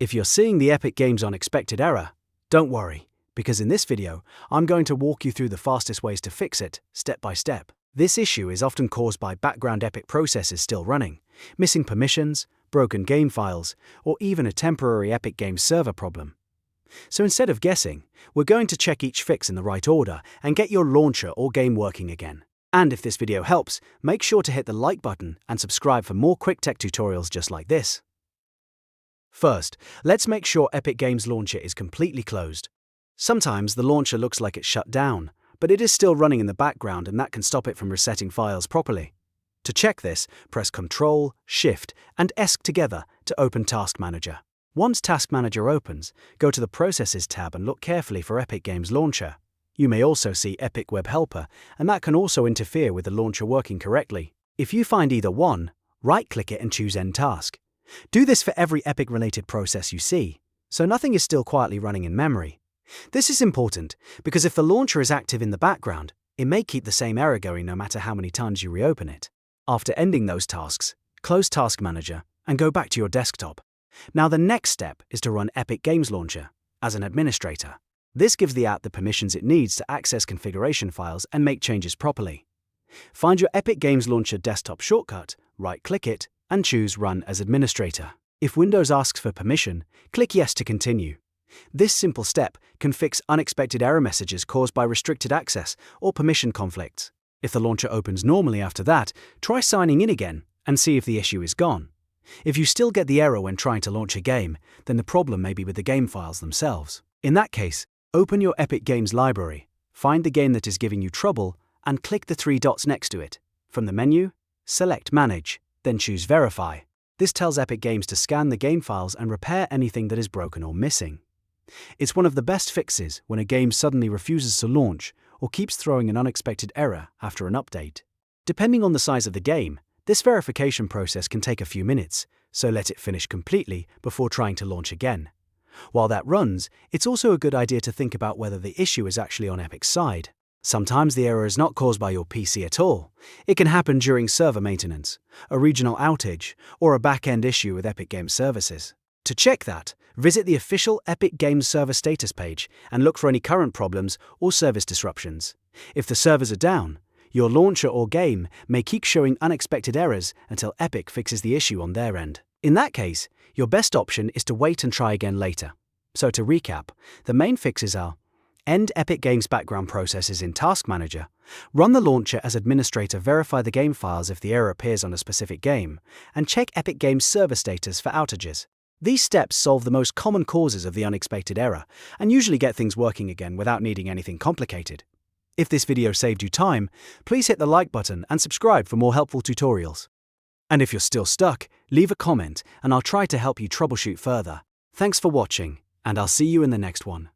If you're seeing the Epic Games unexpected error, don't worry, because in this video, I'm going to walk you through the fastest ways to fix it, step by step. This issue is often caused by background Epic processes still running, missing permissions, broken game files, or even a temporary Epic Games server problem. So instead of guessing, we're going to check each fix in the right order and get your launcher or game working again. And if this video helps, make sure to hit the like button and subscribe for more quick tech tutorials just like this. First, let's make sure Epic Games Launcher is completely closed. Sometimes the launcher looks like it's shut down, but it is still running in the background and that can stop it from resetting files properly. To check this, press Ctrl, Shift, and ESC together to open Task Manager. Once Task Manager opens, go to the Processes tab and look carefully for Epic Games Launcher. You may also see EpicWebHelper, and that can also interfere with the launcher working correctly. If you find either one, right-click it and choose End Task. Do this for every Epic-related process you see, so nothing is still quietly running in memory. This is important because if the launcher is active in the background, it may keep the same error going no matter how many times you reopen it. After ending those tasks, close Task Manager and go back to your desktop. Now the next step is to run Epic Games Launcher as an administrator. This gives the app the permissions it needs to access configuration files and make changes properly. Find your Epic Games Launcher desktop shortcut, right-click it, and choose Run as Administrator. If Windows asks for permission, click Yes to continue. This simple step can fix unexpected error messages caused by restricted access or permission conflicts. If the launcher opens normally after that, try signing in again and see if the issue is gone. If you still get the error when trying to launch a game, then the problem may be with the game files themselves. In that case, open your Epic Games library, find the game that is giving you trouble, and click the three dots next to it. From the menu, select Manage, then choose Verify. This tells Epic Games to scan the game files and repair anything that is broken or missing. It's one of the best fixes when a game suddenly refuses to launch or keeps throwing an unexpected error after an update. Depending on the size of the game, this verification process can take a few minutes, so let it finish completely before trying to launch again. While that runs, it's also a good idea to think about whether the issue is actually on Epic's side. Sometimes the error is not caused by your PC at all. It can happen during server maintenance, a regional outage, or a back-end issue with Epic Games Services. To check that, visit the official Epic Games Server status page and look for any current problems or service disruptions. If the servers are down, your launcher or game may keep showing unexpected errors until Epic fixes the issue on their end. In that case, your best option is to wait and try again later. So to recap, the main fixes are: end Epic Games background processes in Task Manager, run the launcher as administrator, verify the game files if the error appears on a specific game, and check Epic Games server status for outages. These steps solve the most common causes of the unexpected error and usually get things working again without needing anything complicated. If this video saved you time, please hit the like button and subscribe for more helpful tutorials. And if you're still stuck, leave a comment and I'll try to help you troubleshoot further. Thanks for watching, and I'll see you in the next one.